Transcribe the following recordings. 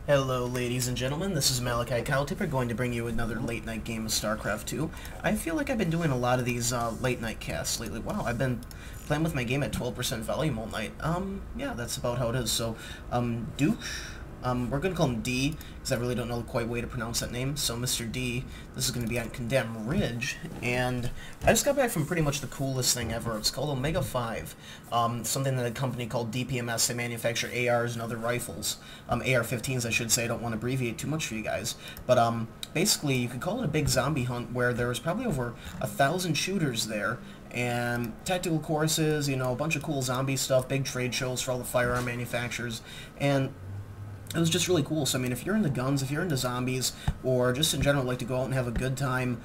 Hello ladies and gentlemen, this is Malikicowtipper going to bring you another late night game of Starcraft 2. I feel like I've been doing a lot of these late night casts lately. Wow, I've been playing with my game at 12% volume all night. Yeah, that's about how it is. So, Duque, we're going to call him D, because I really don't know the quite way to pronounce that name. So, Mr. D, this is going to be on Condemned Ridge, and I just got back from pretty much the coolest thing ever. It's called Omega 5, something that a company called DPMS, they manufacture ARs and other rifles. AR-15s, I should say. I don't want to abbreviate too much for you guys. But, basically, you could call it a big zombie hunt where there was probably over 1,000 shooters there, and tactical courses, you know, a bunch of cool zombie stuff, big trade shows for all the firearm manufacturers, and it was just really cool. So, I mean, if you're into guns, if you're into zombies, or just in general like to go out and have a good time,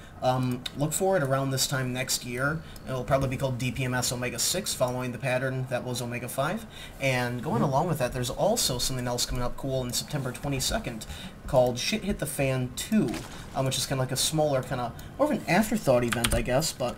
look for it around this time next year. It'll probably be called DPMS Omega 6, following the pattern that was Omega 5. And going along with that, there's also something else coming up cool on September 22nd called Shit Hit the Fan 2, which is kind of like a smaller, kind of more of an afterthought event, I guess, but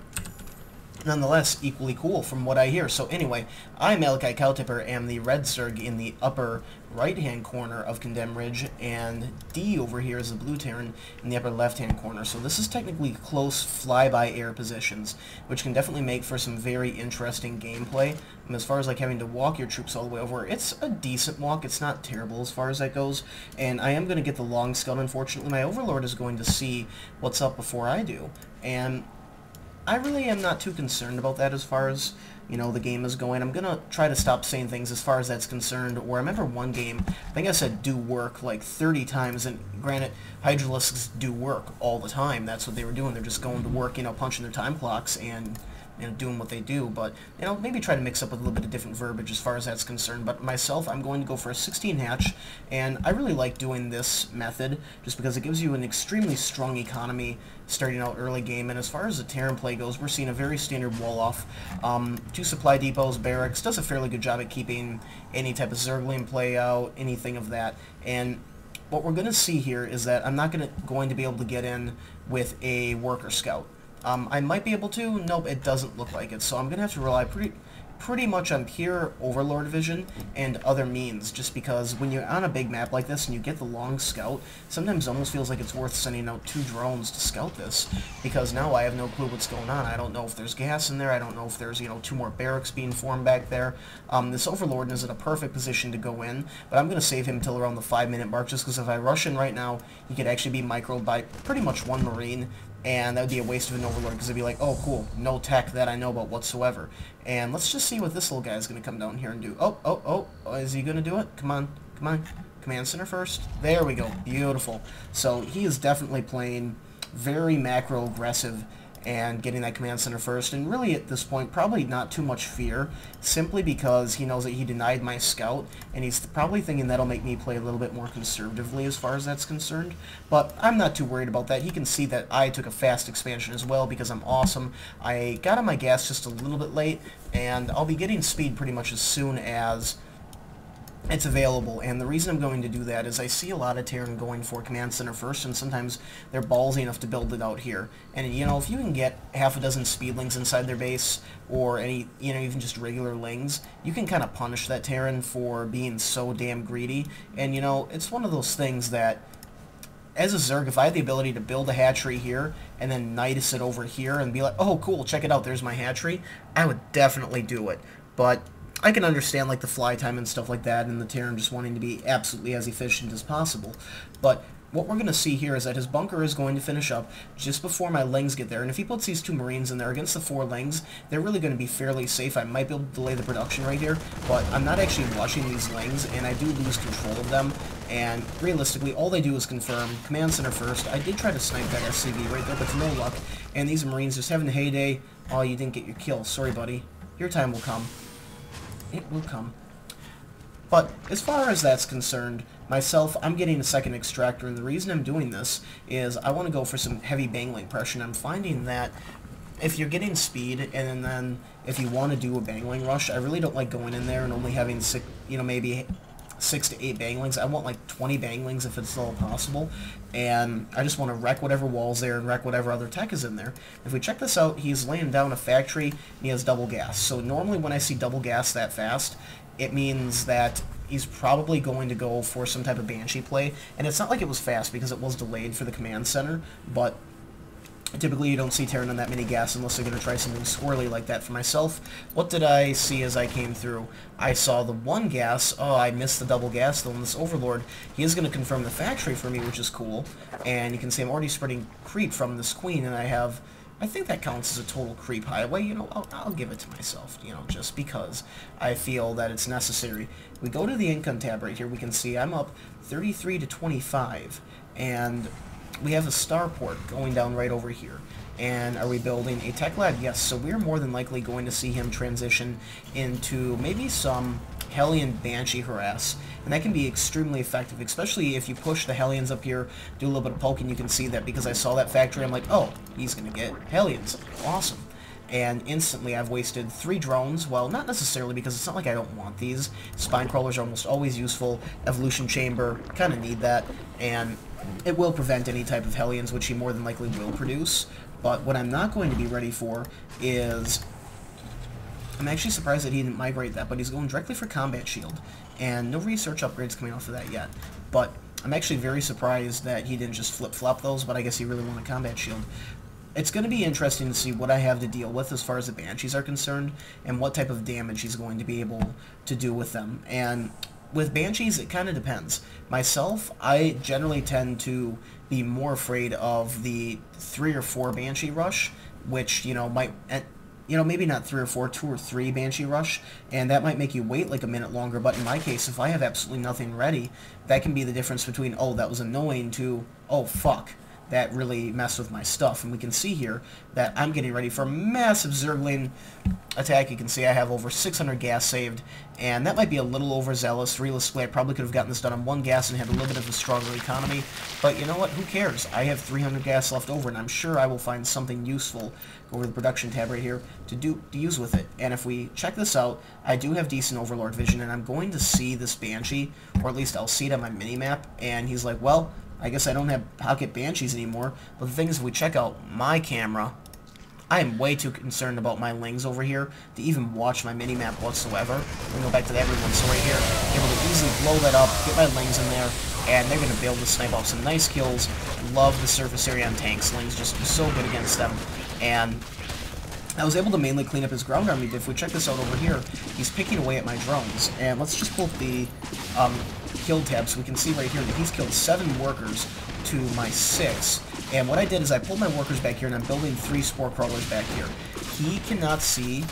nonetheless, equally cool from what I hear. So anyway, I, Malikicowtipper, am the red Zerg in the upper right-hand corner of Condemned Ridge, and D over here is the blue Terran in the upper left-hand corner. So this is technically close fly-by-air positions, which can definitely make for some very interesting gameplay. And as far as like having to walk your troops all the way over, it's a decent walk. It's not terrible as far as that goes. And I am going to get the long scout, unfortunately. My Overlord is going to see what's up before I do. And I really am not too concerned about that as far as, you know, the game is going. I'm going to try to stop saying things as far as that's concerned. Or I remember one game, I think I said do work like 30 times, and granted, Hydralisks do work all the time. That's what they were doing. They're just going to work, you know, punching their time clocks and, you know, doing what they do. But, you know, maybe try to mix up with a little bit of different verbiage as far as that's concerned. But myself, I'm going to go for a 16 hatch, and I really like doing this method just because it gives you an extremely strong economy starting out early game. And as far as the Terran play goes, we're seeing a very standard wall off. 2 supply depots, barracks, does a fairly good job at keeping any type of Zergling play out, anything of that. And what we're going to see here is that I'm not going to be able to get in with a worker scout. I might be able to. Nope, it doesn't look like it. So I'm going to have to rely pretty much on pure Overlord vision and other means, just because when you're on a big map like this and you get the long scout, sometimes it almost feels like it's worth sending out 2 drones to scout this, because now I have no clue what's going on. I don't know if there's gas in there. I don't know if there's, you know, 2 more barracks being formed back there. This Overlord is in a perfect position to go in, but I'm going to save him until around the 5-minute mark, just because if I rush in right now, he could actually be microed by pretty much 1 Marine, and that would be a waste of an Overlord, because it'd be like, oh, cool, no tech that I know about whatsoever. And let's just see what this little guy is going to come down here and do. Oh, is he going to do it? Come on. Command center first. There we go. Beautiful. So he is definitely playing very macro-aggressive and getting that command center first, and really at this point probably not too much fear, simply because he knows that he denied my scout, and he's probably thinking that'll make me play a little bit more conservatively as far as that's concerned. But I'm not too worried about that. He can see that I took a fast expansion as well because I'm awesome. I got on my gas just a little bit late, and I'll be getting speed pretty much as soon as it's available. And the reason I'm going to do that is I see a lot of Terran going for command center first, and sometimes they're ballsy enough to build it out here. And, you know, if you can get half a dozen speedlings inside their base, or any, you know, even just regular lings, you can kind of punish that Terran for being so damn greedy. And, you know, it's one of those things that, as a Zerg, if I had the ability to build a hatchery here and then Nidus it over here and be like, oh, cool, check it out, there's my hatchery, I would definitely do it. But I can understand like the fly time and stuff like that, and the Terran just wanting to be absolutely as efficient as possible. But what we're going to see here is that his bunker is going to finish up just before my Lings get there. And if he puts these 2 Marines in there against the 4 Lings, they're really going to be fairly safe. I might be able to delay the production right here, but I'm not actually watching these Lings, and I do lose control of them. And realistically, all they do is confirm command center first. I did try to snipe that SCV right there, but to no luck. And these Marines just having a heyday. Oh, you didn't get your kill. Sorry, buddy. Your time will come. It will come. But as far as that's concerned, myself, I'm getting a second extractor, and the reason I'm doing this is I want to go for some heavy bangling pressure. And I'm finding that if you're getting speed, and then if you want to do a bangling rush, I really don't like going in there and only having maybe 6 to 8 banglings. I want like 20 banglings if it's all possible, and I just want to wreck whatever wall's there and wreck whatever other tech is in there. If we check this out, he's laying down a factory and he has double gas. So normally when I see double gas that fast, it means that he's probably going to go for some type of Banshee play. And it's not like it was fast because it was delayed for the command center, but typically you don't see Terran on that many gas unless they're going to try something squirrely like that. For myself, what did I see as I came through? I saw the one gas. Oh, I missed the double gas though. And this Overlord, he is going to confirm the factory for me, which is cool. And you can see I'm already spreading creep from this queen, and I think that counts as a total creep highway. You know, I'll give it to myself, you know, just because I feel that it's necessary. We go to the income tab right here. We can see I'm up 33 to 25, and we have a starport going down right over here. And are we building a tech lab? Yes, so we're more than likely going to see him transition into maybe some Hellion Banshee harass, and that can be extremely effective, especially if you push the Hellions up here, do a little bit of poking. You can see that because I saw that factory, I'm like, oh, he's going to get Hellions. Awesome. And instantly I've wasted 3 drones. Well, not necessarily, because it's not like I don't want these. Spine crawlers are almost always useful. Evolution chamber, kind of need that. And it will prevent any type of Hellions, which he more than likely will produce. But what I'm not going to be ready for is... I'm actually surprised that he didn't migrate that, but he's going directly for Combat Shield. And no research upgrades coming off of that yet. But I'm actually very surprised that he didn't just flip-flop those, but I guess he really wanted Combat Shield. It's going to be interesting to see what I have to deal with as far as the Banshees are concerned, and what type of damage he's going to be able to do with them. And with Banshees, it kind of depends. Myself, I generally tend to be more afraid of the 3 or 4 Banshee rush, which, you know, might... You know, maybe not 3 or 4, 2 or 3 Banshee rush, and that might make you wait like a minute longer, but in my case, if I have absolutely nothing ready, that can be the difference between, oh, that was annoying, to, oh, fuck, that really messed with my stuff. And we can see here that I'm getting ready for a massive Zergling attack. You can see I have over 600 gas saved, and that might be a little overzealous. Realistically, I probably could have gotten this done on 1 gas and had a little bit of a stronger economy, but you know what, who cares? I have 300 gas left over, and I'm sure I will find something useful over the production tab right here to use with it. And if we check this out, I do have decent Overlord vision, and I'm going to see this Banshee, or at least I'll see it on my mini-map, and he's like, well, I guess I don't have pocket Banshees anymore. But the thing is, if we check out my camera, I am way too concerned about my lings over here to even watch my mini-map whatsoever. We go back to that everyone, so right here, able to easily blow that up, get my lings in there, and they're going to be able to snipe off some nice kills. Love the surface area on tanks. Lings just so good against them. And I was able to mainly clean up his ground army, but if we check this out over here, he's picking away at my drones. And let's just pull up the kill tab so we can see right here that he's killed 7 workers to my 6. And what I did is I pulled my workers back here, and I'm building 3 spore crawlers back here. He cannot see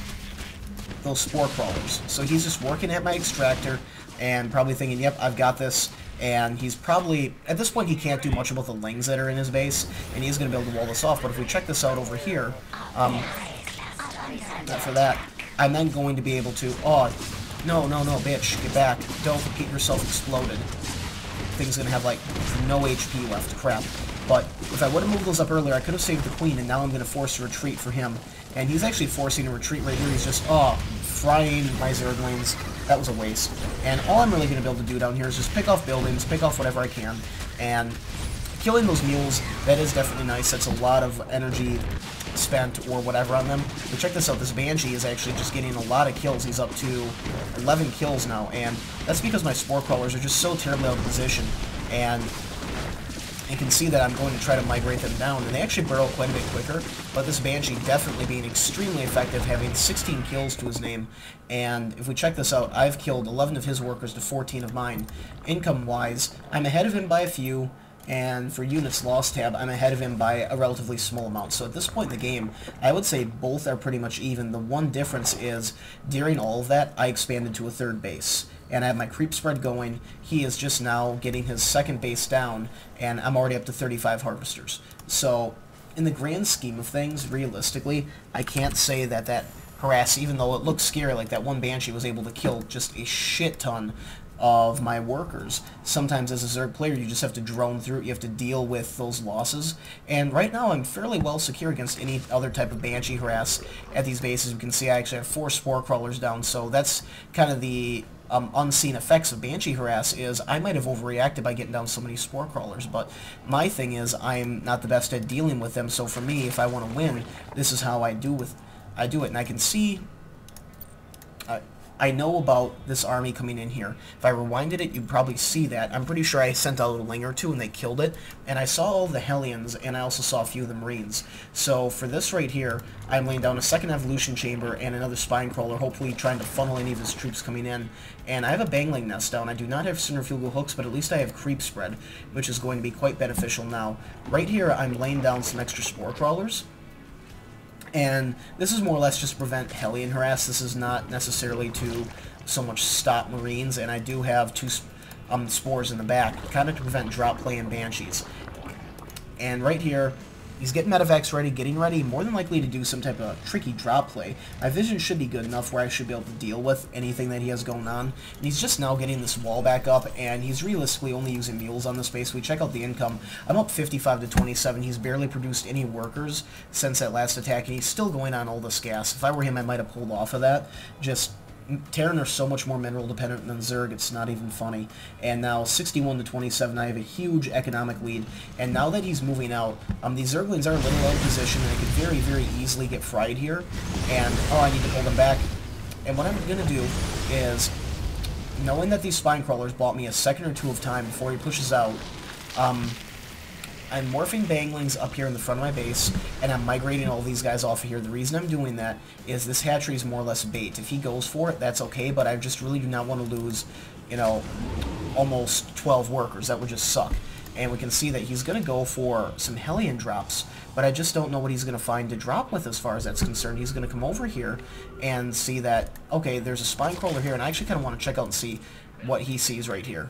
those spore crawlers, so he's just working at my extractor and probably thinking, yep, I've got this. And he's probably, at this point, he can't do much about the lings that are in his base, and he's going to be able to wall this off. But if we check this out over here, not for that, I'm then going to be able to, oh, no, bitch, get back, don't get yourself exploded. Thing's going to have, like, no HP left, crap. But if I would have moved those up earlier, I could have saved the queen, and now I'm going to force a retreat for him. And he's actually forcing a retreat right here. He's just, oh, frying my Zerglings. That was a waste. And all I'm really going to be able to do down here is just pick off buildings, pick off whatever I can, and killing those mules, that is definitely nice. That's a lot of energy spent or whatever on them. But check this out, this Banshee is actually just getting a lot of kills. He's up to 11 kills now, and that's because my spore crawlers are just so terribly out of position. And you can see that I'm going to try to migrate them down, and they actually burrow quite a bit quicker, but this Banshee definitely being extremely effective, having 16 kills to his name. And if we check this out, I've killed 11 of his workers to 14 of mine. Income-wise, I'm ahead of him by a few, and for units lost tab, I'm ahead of him by a relatively small amount. So at this point in the game, I would say both are pretty much even. The one difference is, during all of that, I expanded to a 3rd base. And I have my creep spread going. He is just now getting his 2nd base down, and I'm already up to 35 harvesters. So, in the grand scheme of things, realistically, I can't say that that harass, even though it looks scary, like that one Banshee was able to kill just a shit ton of my workers. Sometimes as a Zerg player, you just have to drone through it. You have to deal with those losses. And right now, I'm fairly well secure against any other type of Banshee harass at these bases. You can see I actually have 4 spore crawlers down, so that's kind of the unseen effects of Banshee harass. Is I might have overreacted by getting down so many spore crawlers, but my thing is I'm not the best at dealing with them. So for me, if I want to win, this is how I do it. And I can see I know about this army coming in here. If I rewinded it, you'd probably see that. I'm pretty sure I sent out a ling or two and they killed it. And I saw all the Hellions, and I also saw a few of the Marines. So for this right here, I'm laying down a second evolution chamber and another spine crawler, hopefully trying to funnel any of his troops coming in. And I have a bangling nest down. I do not have centrifugal hooks, but at least I have creep spread, which is going to be quite beneficial now. Right here, I'm laying down some extra spore crawlers. And this is more or less just to prevent Hellion harass. This is not necessarily to so much stop Marines, and I do have two spores in the back, kind of to prevent drop play and Banshees. And right here, he's getting medevacs ready, getting ready, more than likely to do some type of tricky drop play. My vision should be good enough where I should be able to deal with anything that he has going on. And he's just now getting this wall back up, and he's realistically only using mules on this base. We check out the income. I'm up 55 to 27. He's barely produced any workers since that last attack, and he's still going on all this gas. If I were him, I might have pulled off of that. Just Terran are so much more mineral dependent than Zerg, it's not even funny. And now 61 to 27, I have a huge economic lead. And now that he's moving out, these Zerglings are a little out of position, and I could very, very easily get fried here. And, oh, I need to pull them back. And what I'm going to do is, knowing that these spine crawlers bought me a second or two of time before he pushes out, I'm morphing banglings up here in the front of my base, and I'm migrating all these guys off of here. The reason I'm doing that is this hatchery is more or less bait. If he goes for it, that's okay, but I just really do not want to lose, you know, almost 12 workers. That would just suck. And we can see that he's going to go for some Hellion drops, but I just don't know what he's going to find to drop with as far as that's concerned. He's going to come over here and see that, okay, there's a spine crawler here, and I actually kind of want to check out and see what he sees right here.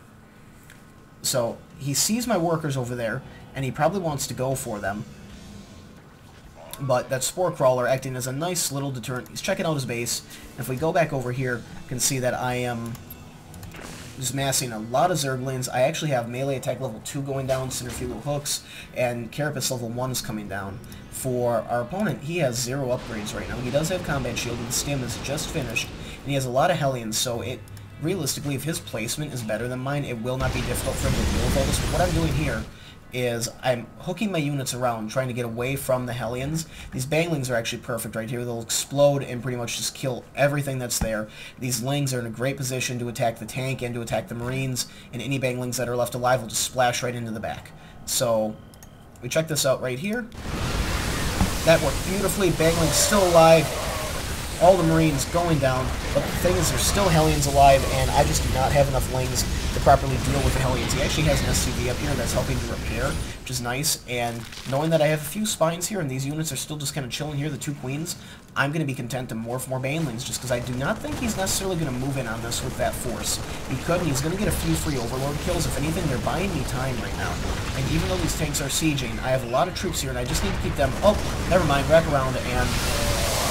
So he sees my workers over there, and he probably wants to go for them. But that spore crawler acting as a nice little deterrent. He's checking out his base. If we go back over here, you can see that I am just massing a lot of Zerglings. I actually have melee attack level 2 going down, centrifugal hooks, and Carapace level 1 is coming down. For our opponent, he has 0 upgrades right now. He does have combat shield, and the stim is just finished, and he has a lot of Hellions, so it realistically, if his placement is better than mine, it will not be difficult for him to deal with all this. But what I'm doing here is I'm hooking my units around, trying to get away from the Hellions. These banglings are actually perfect right here. They'll explode and pretty much just kill everything that's there. These lings are in a great position to attack the tank and to attack the Marines, and any banglings that are left alive will just splash right into the back. So, we check this out right here. That worked beautifully. Banglings still alive. All the Marines going down, but the thing is there's still Hellions alive, and I just do not have enough lings to properly deal with the Hellions. He actually has an SCV up here that's helping to repair, which is nice, and knowing that I have a few spines here and these units are still just kind of chilling here, the 2 queens, I'm going to be content to morph more banelings, just because I do not think he's necessarily going to move in on this with that force. He could, and he's going to get a few free Overlord kills. If anything, they're buying me time right now. And even though these tanks are sieging, I have a lot of troops here, and I just need to keep them... Oh, never mind, wrap around, and...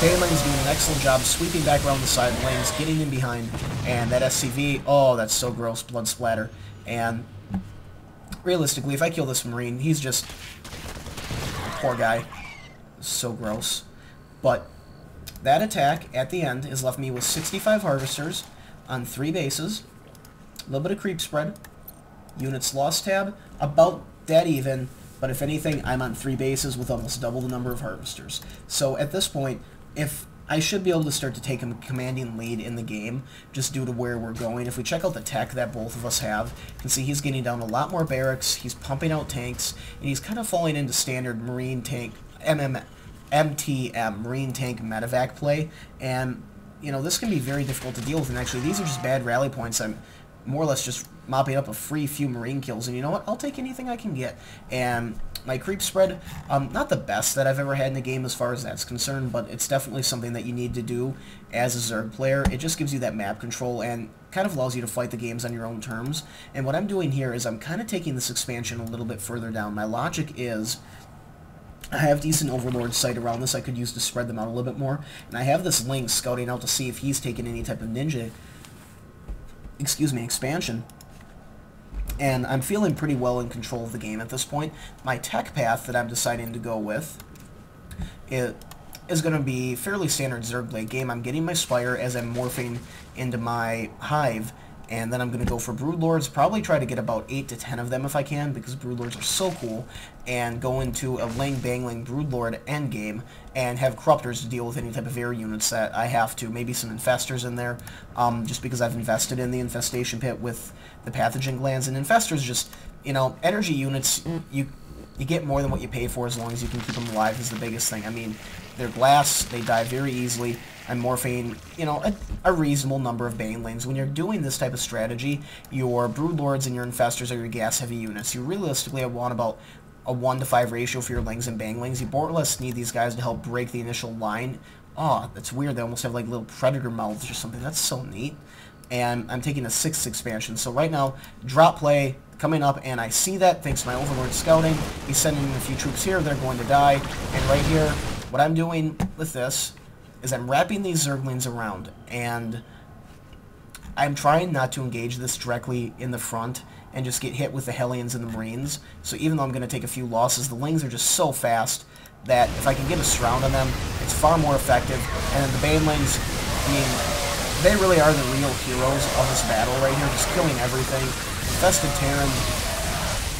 Baneling's doing an excellent job sweeping back around the side lanes, getting in behind, and that SCV, oh, that's so gross, blood splatter. And realistically, if I kill this Marine, he's just... Poor guy. So gross. But that attack at the end has left me with 65 Harvesters on 3 bases, a little bit of creep spread, units lost tab, about dead even, but if anything, I'm on 3 bases with almost double the number of Harvesters. So at this point, if I should be able to start to take a commanding lead in the game, just due to where we're going. If we check out the tech that both of us have, you can see he's getting down a lot more barracks, he's pumping out tanks, and he's kind of falling into standard Marine tank, MTM, Marine tank medevac play, and, you know, this can be very difficult to deal with, and actually these are just bad rally points. I'm more or less just mopping up a free few Marine kills, and you know what, I'll take anything I can get. And my creep spread, not the best that I've ever had in the game as far as that's concerned, but it's definitely something that you need to do as a Zerg player. It just gives you that map control and kind of allows you to fight the games on your own terms. And what I'm doing here is I'm kind of taking this expansion a little bit further down. My logic is I have decent Overlord sight around this I could use to spread them out a little bit more, and I have this Link scouting out to see if he's taking any type of ninja, expansion. And I'm feeling pretty well in control of the game at this point. My tech path that I'm deciding to go with is going to be fairly standard Zergblade game. I'm getting my Spire as I'm morphing into my Hive, And then I'm going to go for Broodlords, probably try to get about 8 to 10 of them if I can, because Broodlords are so cool, and go into a Ling Bangling Broodlord endgame, and have Corruptors to deal with any type of air units that I have to. Maybe some Infestors in there, just because I've invested in the Infestation Pit with the Pathogen Glands, and Infestors just, you know, energy units, you get more than what you pay for as long as you can keep them alive is the biggest thing. I mean, they're glass, they die very easily. I'm morphing, you know, a reasonable number of Banelings. When you're doing this type of strategy, your Broodlords and your Infestors are your gas-heavy units. You realistically want about a 1 to 5 ratio for your Lings and Banglings. You more or less need these guys to help break the initial line. Oh, that's weird. They almost have like little predator mouths or something. That's so neat. And I'm taking a 6th expansion. So right now, drop play coming up, and I see that thanks to my Overlord scouting. He's sending in a few troops here. They're going to die. And right here, what I'm doing with this is I'm wrapping these Zerglings around, and I'm trying not to engage this directly in the front and just get hit with the Hellions and the Marines. So even though I'm going to take a few losses, the Lings are just so fast that if I can get a surround on them, it's far more effective. And then the Banelings, I mean, they really are the real heroes of this battle right here, just killing everything. Infested Terran,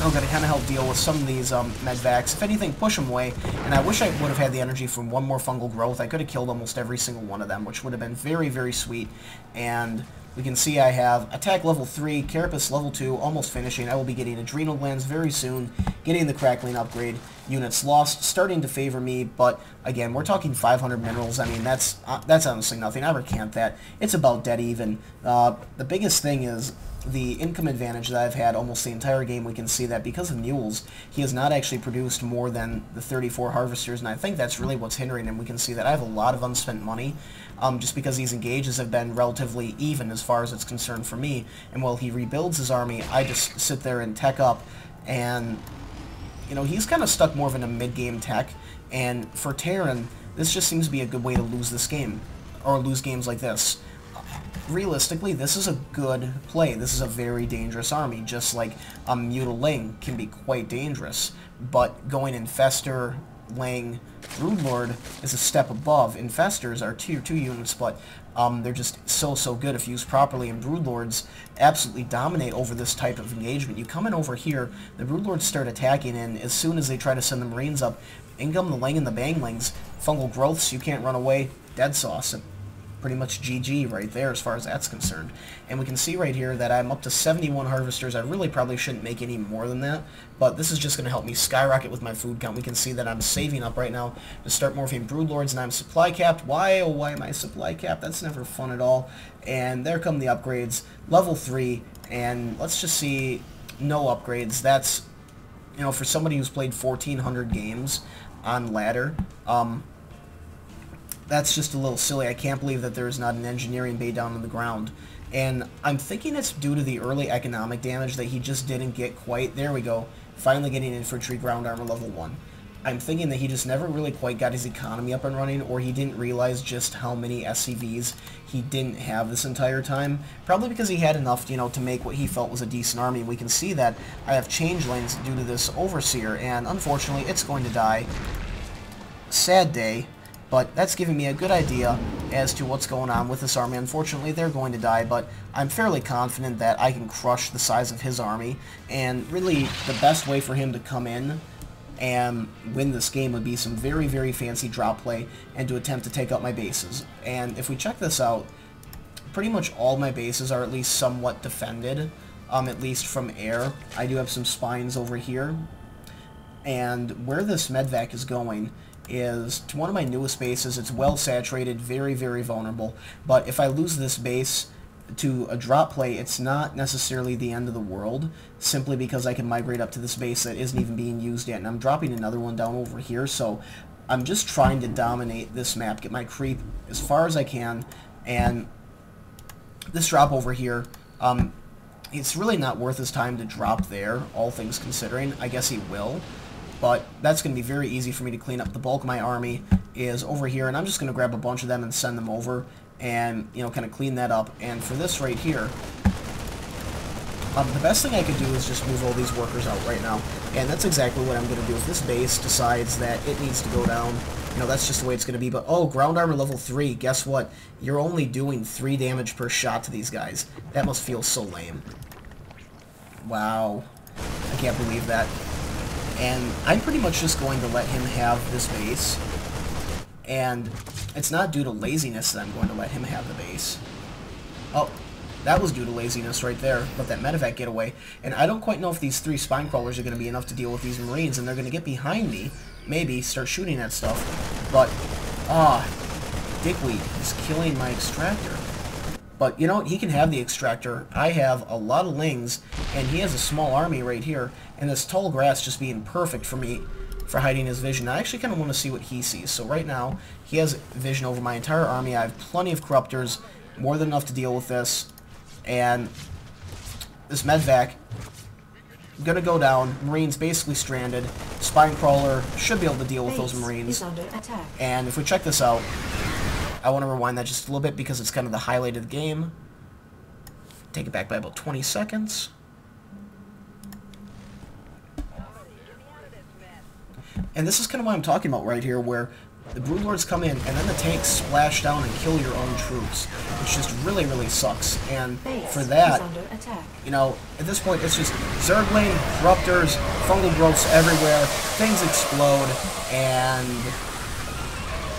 I'm going to kind of help deal with some of these medvacs. If anything, push them away. And I wish I would have had the energy from one more fungal growth. I could have killed almost every single one of them, which would have been very, very sweet. And we can see I have attack level 3, Carapace level 2, almost finishing. I will be getting Adrenal Glands very soon, getting the Crackling upgrade. Units lost, starting to favor me, but again, we're talking 500 minerals. I mean, that's honestly nothing. I recant that. It's about dead even. The biggest thing is the income advantage that I've had almost the entire game. We can see that because of mules, he has not actually produced more than the 34 harvesters, and I think that's really what's hindering him. We can see that I have a lot of unspent money, just because these engages have been relatively even as far as it's concerned for me, and while he rebuilds his army, I just sit there and tech up, and, you know, he's kind of stuck more of in a mid-game tech, and for Terran, this just seems to be a good way to lose this game, or lose games like this. Realistically, this is a good play. This is a very dangerous army, just like a Mutiling can be quite dangerous. But going Infestor, Ling, Broodlord is a step above. Infestors are tier 2 units, but they're just so good if used properly, and Broodlords absolutely dominate over this type of engagement. You come in over here, the Broodlords start attacking, and as soon as they try to send the Marines up, in come the Ling and the Banglings. Fungal growths, you can't run away, dead sauce. Pretty much GG right there as far as that's concerned. And we can see right here that I'm up to 71 harvesters. I really probably shouldn't make any more than that, but this is just going to help me skyrocket with my food count. We can see that I'm saving up right now to start morphing Broodlords, and I'm supply capped. Why, oh why am I supply capped? That's never fun at all. And there come the upgrades. Level 3, and let's just see, no upgrades. That's, you know, for somebody who's played 1,400 games on ladder, that's just a little silly. I can't believe that there is not an engineering bay down on the ground. And I'm thinking it's due to the early economic damage that he just didn't get quite. There we go. Finally getting infantry ground armor level 1. I'm thinking that he just never really quite got his economy up and running, or he didn't realize just how many SCVs he didn't have this entire time. Probably because he had enough, you know, to make what he felt was a decent army. And we can see that I have changelings due to this Overseer, and unfortunately it's going to die. Sad day. But that's giving me a good idea as to what's going on with this army. Unfortunately, they're going to die, but I'm fairly confident that I can crush the size of his army. And really, the best way for him to come in and win this game would be some very, very fancy drop play and to attempt to take out my bases. And if we check this out, pretty much all my bases are at least somewhat defended, at least from air. I do have some spines over here. And where this medvac is going is to one of my newest bases. It's well saturated, very, very vulnerable. But if I lose this base to a drop play, it's not necessarily the end of the world, simply because I can migrate up to this base that isn't even being used yet. And I'm dropping another one down over here, so I'm just trying to dominate this map, get my creep as far as I can. And this drop over here, it's really not worth his time to drop there, all things considering. I guess he will. But that's going to be very easy for me to clean up. The bulk of my army is over here, and I'm just going to grab a bunch of them and send them over and, you know, kind of clean that up. And for this right here, The best thing I could do is just move all these workers out right now, and that's exactly what I'm going to do. If this base decides that it needs to go down, you know, that's just the way it's going to be. But, oh, ground armor level 3, guess what? You're only doing 3 damage per shot to these guys. That must feel so lame. Wow. I can't believe that. And I'm pretty much just going to let him have this base. And it's not due to laziness that I'm going to let him have the base. Oh, that was due to laziness right there. Let that medevac get away. And I don't quite know if these 3 spine crawlers are going to be enough to deal with these Marines, and they're going to get behind me, maybe, start shooting at stuff. But, Dickweed is killing my extractor. But, you know what? He can have the extractor. I have a lot of lings, and he has a small army right here, and this tall grass just being perfect for me for hiding his vision. I actually kind of want to see what he sees. So right now, he has vision over my entire army. I have plenty of corruptors, more than enough to deal with this. And this medvac gonna go down. Marines basically stranded. Spine crawler should be able to deal with those Marines. And if we check this out, I want to rewind that just a little bit because it's kind of the highlight of the game. Take it back by about 20 seconds. And this is kind of what I'm talking about right here, where the Broodlords come in, and then the tanks splash down and kill your own troops, which just really, really sucks. And for that, you know, at this point, it's just Zergling, Corruptors, fungal growths everywhere, things explode, and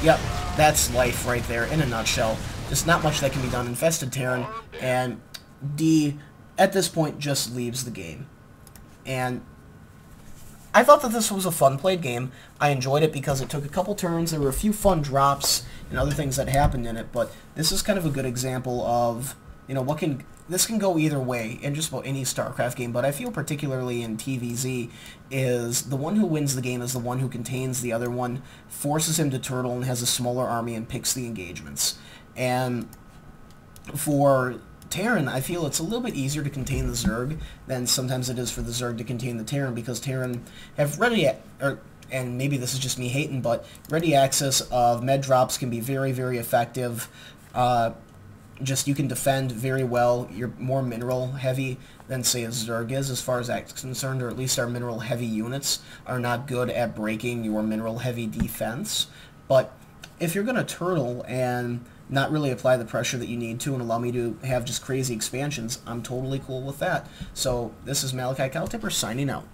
yep, that's life right there in a nutshell. Just not much that can be done. Infested Terran, and D, at this point, just leaves the game. And I thought that this was a fun-played game. I enjoyed it because it took a couple turns. There were a few fun drops and other things that happened in it, but this is kind of a good example of, you know, this can go either way in just about any StarCraft game, but I feel particularly in TVZ is the one who wins the game is the one who contains the other one, forces him to turtle and has a smaller army and picks the engagements. And for Terran, I feel it's a little bit easier to contain the Zerg than sometimes it is for the Zerg to contain the Terran, because Terran have ready, and maybe this is just me hating, but ready access of med drops can be very, very effective. Just you can defend very well. You're more mineral heavy than, say, a Zerg is as far as that's concerned, or at least our mineral heavy units are not good at breaking your mineral heavy defense. But if you're going to turtle and not really apply the pressure that you need to and allow me to have just crazy expansions, I'm totally cool with that. So this is Malikicowtipper signing out.